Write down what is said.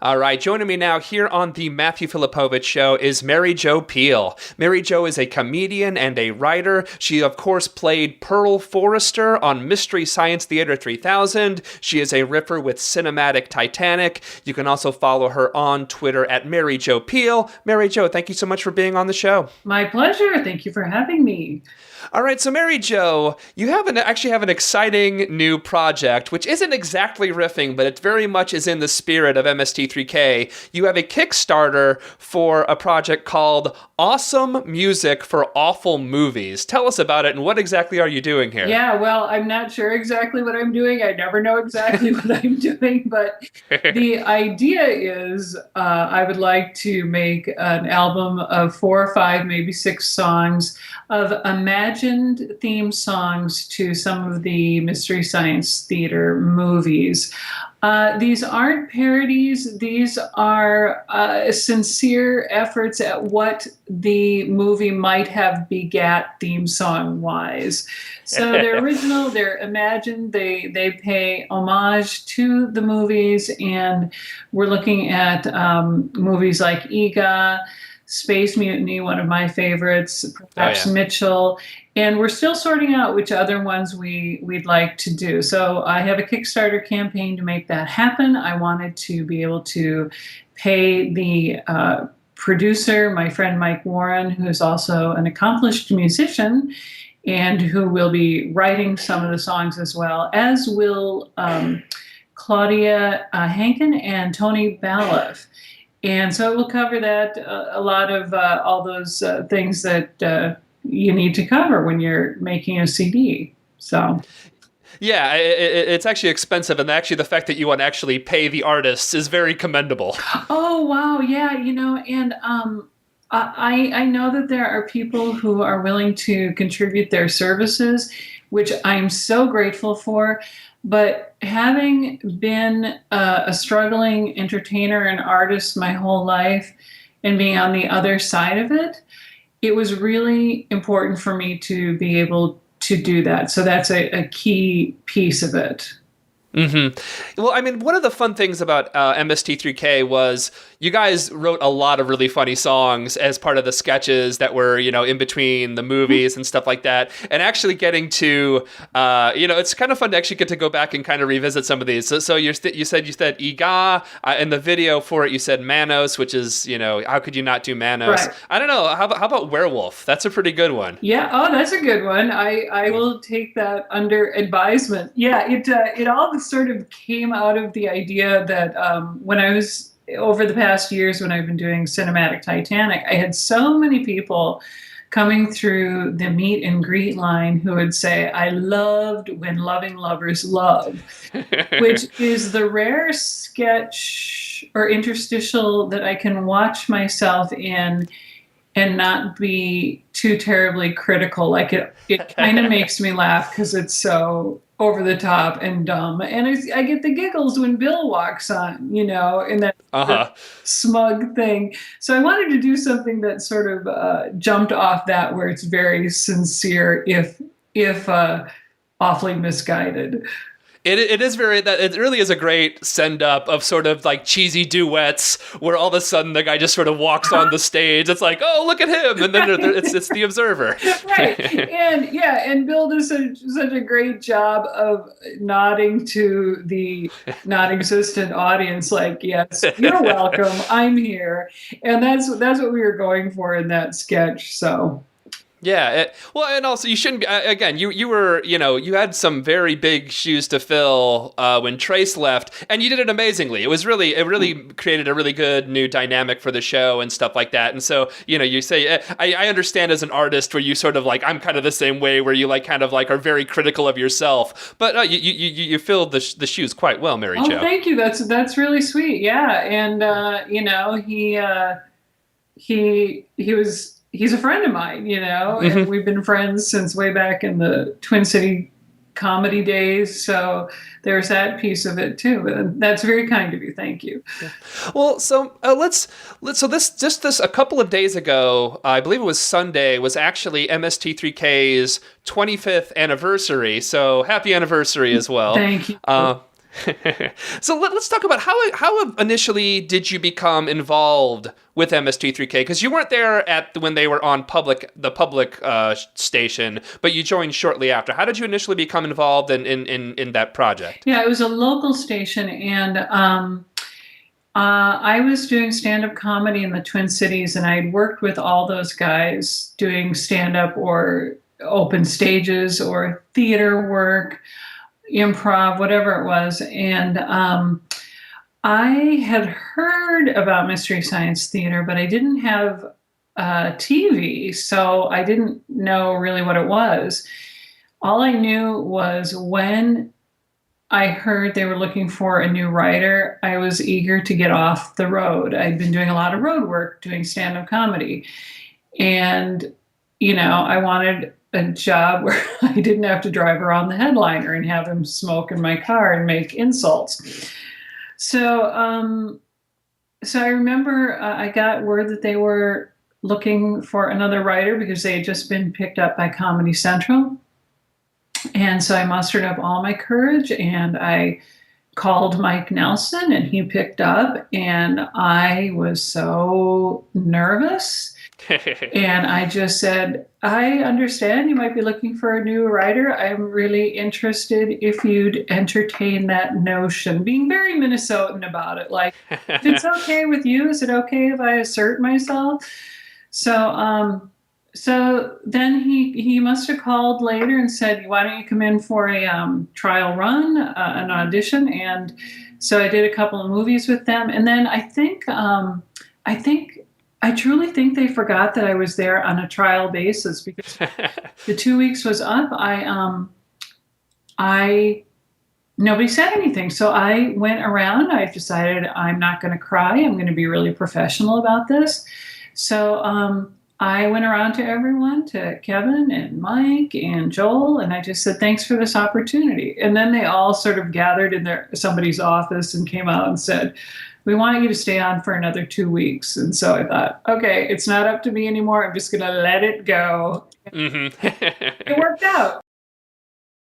All right, joining me now here on the Matthew Filipowicz Show is Mary Jo Pehl. Mary Jo is a comedian and a writer. She, of course, played Pearl Forrester on Mystery Science Theater 3000. She is a ripper with Cinematic Titanic. You can also follow her on Twitter at Mary Jo Pehl. Mary Jo, thank you so much for being on the show. My pleasure. Thank you for having me. All right, so Mary Jo, you actually have an exciting new project, which isn't exactly riffing, but it very much is in the spirit of MST3K. You have a Kickstarter for a project called Awesome Music for Awful Movies. Tell us about it, and what exactly are you doing here? Yeah, well, I'm not sure exactly what I'm doing. I never know exactly what I'm doing, but the idea is I would like to make an album of 4 or 5, maybe 6 songs of imagined theme songs to some of the Mystery Science Theater movies. These aren't parodies. These are sincere efforts at what the movie might have begat theme song-wise. So they're original, they're imagined, they pay homage to the movies, and we're looking at movies like Ega, Space Mutiny, one of my favorites, perhaps Mitchell, and we're still sorting out which other ones we'd like to do. So I have a Kickstarter campaign to make that happen. I wanted to be able to pay the producer, my friend Mike Warren, who is also an accomplished musician and who will be writing some of the songs as will Claudia Hankin and Tony Balogh. And so it will cover that, a lot of all those things that you need to cover when you're making a CD. So, yeah, it's actually expensive, and actually the fact that you want to actually pay the artists is very commendable. Oh, wow, yeah, and I know that there are people who are willing to contribute their services, which I'm so grateful for. But having been a struggling entertainer and artist my whole life and being on the other side of it, it was really important for me to be able to do that. So that's a key piece of it. Mm-hmm. Well, I mean, one of the fun things about MST3K was you guys wrote a lot of really funny songs as part of the sketches that were, in between the movies and stuff like that. And actually getting to, it's kind of fun to actually get to go back and kind of revisit some of these. So you said Iga, in the video for it, you said Manos, which is, how could you not do Manos? Right. I don't know. How about Werewolf? That's a pretty good one. Yeah. Oh, that's a good one. I will take that under advisement. Yeah. It all sort of came out of the idea that when I was over the past years when I've been doing Cinematic Titanic, I had so many people coming through the meet and greet line who would say, I loved when loving lovers love, which is the rare sketch or interstitial that I can watch myself in and not be too terribly critical. Like it kind of makes me laugh because it's so over the top and dumb. And I get the giggles when Bill walks on, in that smug thing. So I wanted to do something that sort of jumped off that, where it's very sincere, if awfully misguided. It is it really is a great send up of sort of like cheesy duets where all of a sudden the guy just sort of walks on the stage. It's like, oh, look at him. And then it's the observer. Right. And Bill does such a great job of nodding to the non-existent audience. Like, yes, you're welcome. I'm here. And that's what we were going for in that sketch. So. Yeah, and also you shouldn't be, again, you were, you had some very big shoes to fill when Trace left, and you did it amazingly. It really created a really good new dynamic for the show and stuff like that. And so, you say, I understand as an artist where you sort of like, I'm kind of the same way, where you like kind of like are very critical of yourself, but you filled the shoes quite well, Mary Jo. Oh, thank you. That's really sweet. Yeah. And, he's a friend of mine, and we've been friends since way back in the Twin City comedy days. So there's that piece of it too. And that's very kind of you. Thank you. Yeah. Well, so this a couple of days ago, I believe it was Sunday, was actually MST3K's 25th anniversary. So happy anniversary as well. Thank you. So let's talk about how initially did you become involved with MST3K? Because you weren't there when they were on the public station, but you joined shortly after. How did you initially become involved in that project? Yeah, it was a local station, and I was doing stand-up comedy in the Twin Cities, and I had worked with all those guys doing stand-up or open stages or theater work, improv, whatever it was. And I had heard about Mystery Science Theater, but I didn't have TV, so I didn't know really what it was. All I knew was when I heard they were looking for a new writer, I was eager to get off the road. I'd been doing a lot of road work, doing stand-up comedy. And, I wanted a job where I didn't have to drive around the headliner and have him smoke in my car and make insults. So, so I remember I got word that they were looking for another writer because they had just been picked up by Comedy Central. And so I mustered up all my courage and I called Mike Nelson and he picked up, and I was so nervous. And I just said, I understand you might be looking for a new writer. I'm really interested if you'd entertain that notion, being very Minnesotan about it. Like, if it's okay with you, is it okay if I assert myself? So then he must have called later and said, why don't you come in for a trial run, an audition? And so I did a couple of movies with them. And then I truly think they forgot that I was there on a trial basis, because the 2 weeks was up. Nobody said anything. So I went around. I decided I'm not going to cry. I'm going to be really professional about this. So I went around to everyone, to Kevin and Mike and Joel, and I just said, thanks for this opportunity. And then they all sort of gathered in somebody's office and came out and said, we want you to stay on for another 2 weeks. And so I thought, okay, it's not up to me anymore. I'm just going to let it go. Mm-hmm. It worked out.